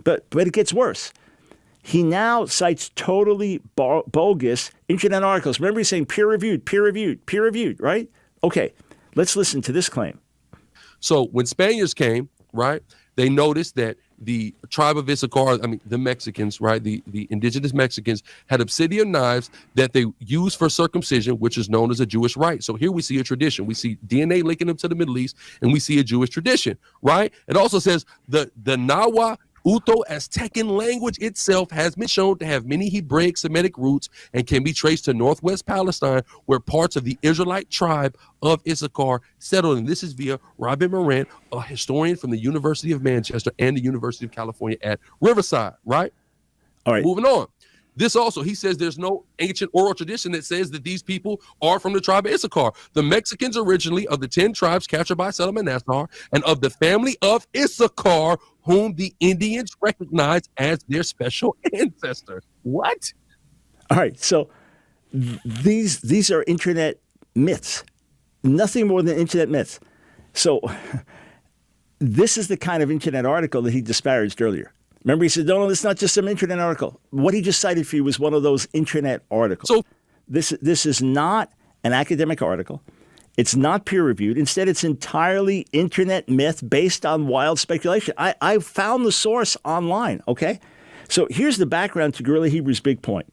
But it gets worse. He now cites totally bogus internet articles. Remember, he's saying peer-reviewed, peer-reviewed, peer-reviewed, right? Okay, let's listen to this claim. So when Spaniards came, right, they noticed that the tribe of Issachar, the Mexicans, right, the indigenous Mexicans had obsidian knives that they used for circumcision, which is known as a Jewish rite. So here we see a tradition. We see DNA linking them to the Middle East, and we see a Jewish tradition, right? It also says the Nahua Uto-Aztecan language itself has been shown to have many Hebraic Semitic roots and can be traced to northwest Palestine, where parts of the Israelite tribe of Issachar settled. And this is via Robin Moran, a historian from the University of Manchester and the University of California at Riverside, right? All right. Moving on. This also, he says there's no ancient oral tradition that says that these people are from the tribe of Issachar. The Mexicans originally of the 10 tribes captured by Salmanassar and of the family of Issachar, whom the Indians recognize as their special ancestor. What? All right. So these are internet myths. Nothing more than internet myths. So this is the kind of internet article that he disparaged earlier. Remember, he said, no, it's not just some internet article. What he just cited for you was one of those internet articles. So this is not an academic article. It's not peer-reviewed. Instead, it's entirely internet myth based on wild speculation. I found the source online, okay? So here's the background to Guerrilla Hebrew's big point.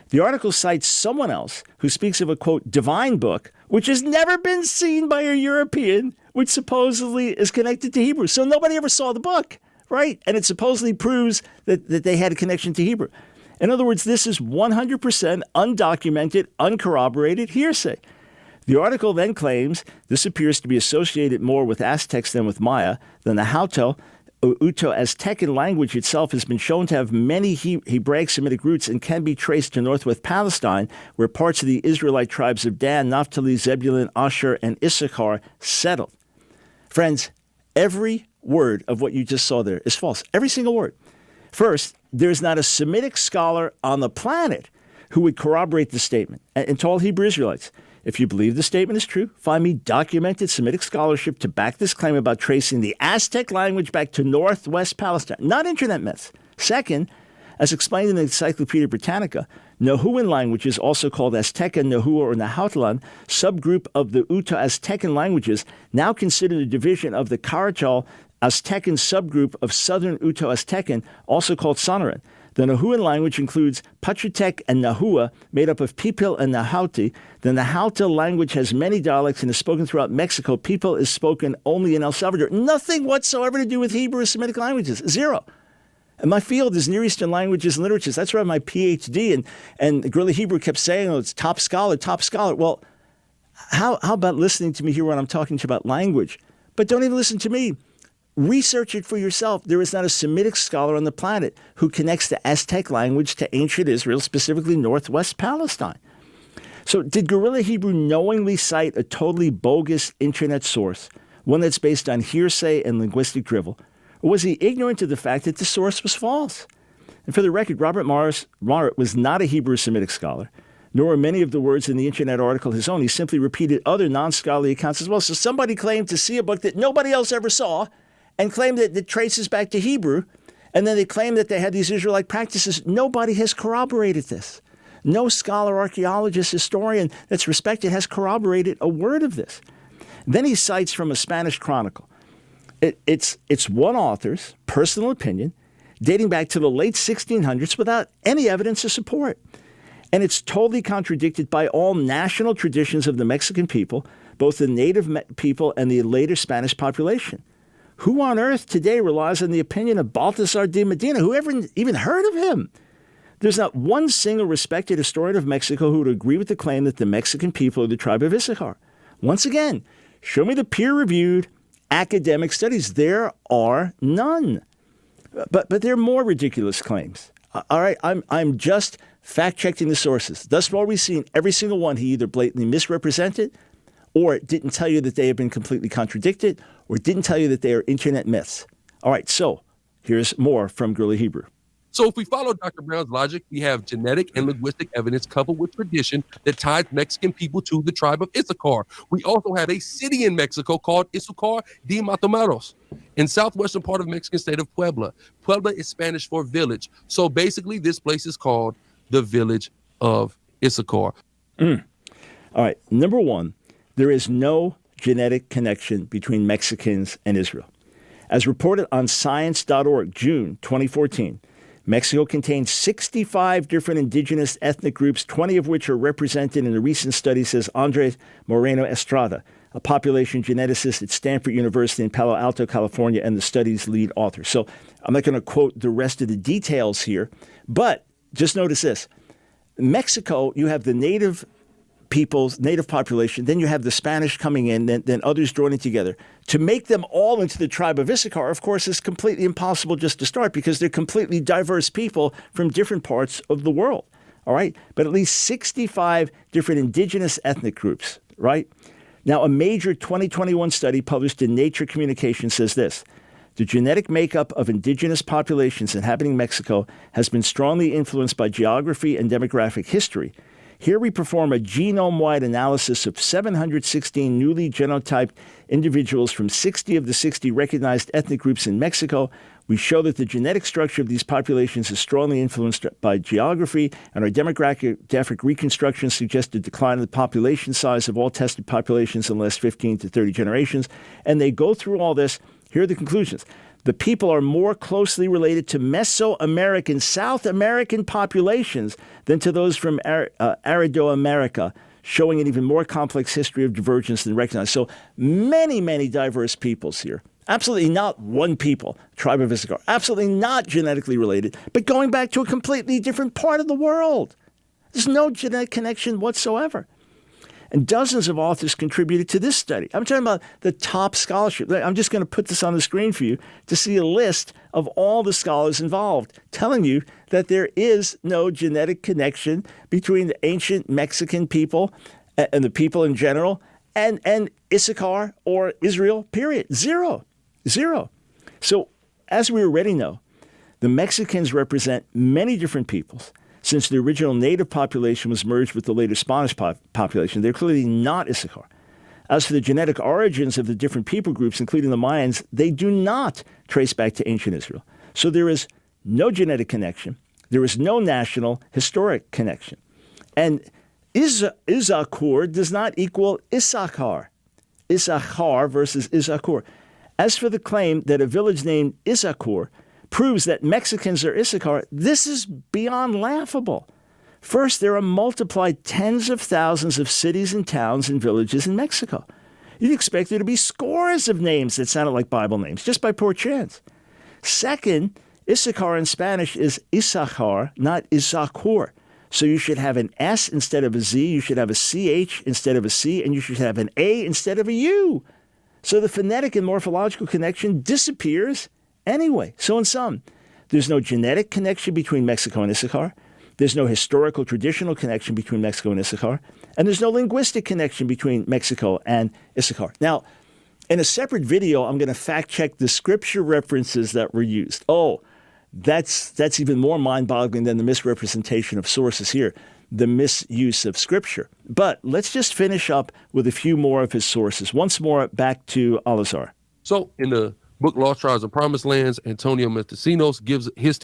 The article cites someone else who speaks of a, quote, divine book, which has never been seen by a European, which supposedly is connected to Hebrew. So nobody ever saw the book. Right? And it supposedly proves that they had a connection to Hebrew. In other words, this is 100% undocumented, uncorroborated hearsay. The article then claims this appears to be associated more with Aztecs than with Maya, than the Hauto, Uto-Aztecan language itself has been shown to have many Hebraic Semitic roots and can be traced to northwest Palestine, where parts of the Israelite tribes of Dan, Naphtali, Zebulun, Asher, and Issachar settled. Friends, every word of what you just saw there is false. Every single word. First, there's not a Semitic scholar on the planet who would corroborate the statement. And to all Hebrew Israelites, if you believe the statement is true, find me documented Semitic scholarship to back this claim about tracing the Aztec language back to northwest Palestine, not internet myths. Second, as explained in the Encyclopedia Britannica, Nahuan languages, also called Aztecan, Nahua, or Nahuatlan, subgroup of the Uto-Aztecan languages, now considered a division of the Carachal Aztecan subgroup of Southern Uto-Aztecan, also called Sonoran. The Nahuan language includes Pachutec and Nahua, made up of Pipil and Nahauti. The Nahuatl language has many dialects and is spoken throughout Mexico. Pipil is spoken only in El Salvador. Nothing whatsoever to do with Hebrew or Semitic languages. Zero. And my field is Near Eastern languages and literatures. That's where I have my PhD. And Guerrilla Hebrew kept saying, oh, it's top scholar, top scholar. Well, how about listening to me here when I'm talking to you about language? But don't even listen to me. Research it for yourself. There is not a Semitic scholar on the planet who connects the Aztec language to ancient Israel, specifically northwest Palestine. So did Guerrilla Hebrew knowingly cite a totally bogus internet source, one that's based on hearsay and linguistic drivel? Or was he ignorant of the fact that the source was false? And for the record, Robert Marett was not a Hebrew Semitic scholar, nor are many of the words in the internet article his own. He simply repeated other non-scholarly accounts as well. So somebody claimed to see a book that nobody else ever saw and claimed that it traces back to Hebrew, and then they claim that they had these Israelite practices. Nobody has corroborated this. No scholar, archaeologist, historian that's respected has corroborated a word of this. Then he cites from a Spanish chronicle. It's one author's personal opinion dating back to the late 1600s without any evidence to support. And it's totally contradicted by all national traditions of the Mexican people, both the native people and the later Spanish population. Who on earth today relies on the opinion of Baltasar de Medina? Who ever even heard of him? There's not one single respected historian of Mexico who would agree with the claim that the Mexican people are the tribe of Issachar. Once again, show me the peer-reviewed academic studies. There are none. But there are more ridiculous claims. All right, I'm just fact-checking the sources. Thus far, we've seen every single one he either blatantly misrepresented, or didn't tell you that they have been completely contradicted, or didn't tell you that they are internet myths. All right, so here's more from Guerrilla Hebrew. So if we follow Dr. Brown's logic, we have genetic and linguistic evidence coupled with tradition that ties Mexican people to the tribe of Issachar. We also have a city in Mexico called ISSACHAR de Matamoros in southwestern part of Mexican state of Puebla. Puebla is Spanish for village. So basically, this place is called the village of Issachar. All right. Number one, there is no genetic connection between Mexicans and Israel. As reported on science.org, June 2014, Mexico contains 65 different indigenous ethnic groups, 20 of which are represented in a recent study, says Andres Moreno Estrada, a population geneticist at Stanford University in Palo Alto, California, and the study's lead author. So I'm not going to quote the rest of the details here, but just notice this. Mexico, you have the native peoples, native population, then you have the Spanish coming in, then others joining together. To make them all into the tribe of Issachar, of course, is completely impossible just to start because they're completely diverse people from different parts of the world, all right? But at least 65 different indigenous ethnic groups, right? Now, a major 2021 study published in Nature Communications says this: the genetic makeup of indigenous populations inhabiting Mexico has been strongly influenced by geography and demographic history. Here we perform a genome-wide analysis of 716 newly genotyped individuals from 60 of the 60 recognized ethnic groups in Mexico. We show that the genetic structure of these populations is strongly influenced by geography, and our demographic reconstruction suggests a decline in the population size of all tested populations in the last 15 to 30 generations. And they go through all this. Here are the conclusions. The people are more closely related to Mesoamerican, South American populations than to those from Aridoamerica, showing an even more complex history of divergence than recognized. So many, many diverse peoples here. Absolutely not one people, tribe of Issachar. Absolutely not genetically related, but going back to a completely different part of the world. There's no genetic connection whatsoever. And dozens of authors contributed to this study. I'm talking about the top scholarship. I'm just going to put this on the screen for you to see a list of all the scholars involved, telling you that there is no genetic connection between the ancient Mexican people and the people in general and Issachar or Israel, period. Zero. So as we already know, the Mexicans represent many different peoples. Since the original native population was merged with the later Spanish population, they're clearly not Issachar. As for the genetic origins of the different people groups, including the Mayans, they do not trace back to ancient Israel. So there is no genetic connection. There is no national historic connection. And Issachar does not equal Issachar. Issachar versus Issachar. As for the claim that a village named Issachar proves that Mexicans are Issachar, this is beyond laughable. First, there are multiplied tens of thousands of cities and towns and villages in Mexico. You'd expect there to be scores of names that sounded like Bible names, just by poor chance. Second, Issachar in Spanish is Issachar, not Issachar. So you should have an S instead of a Z, you should have a CH instead of a C, and you should have an A instead of a U. So the phonetic and morphological connection disappears anyway. So in sum, there's no genetic connection between Mexico and Issachar. There's no historical traditional connection between Mexico and Issachar. And there's no linguistic connection between Mexico and Issachar. Now, in a separate video, I'm going to fact check the scripture references that were used. Oh, that's even more mind-boggling than the misrepresentation of sources here, the misuse of scripture. But let's just finish up with a few more of his sources. Once more, back to Al-Azhar. So in the book Lost Tribes and Promised Lands, Antonio Mendecinos gives his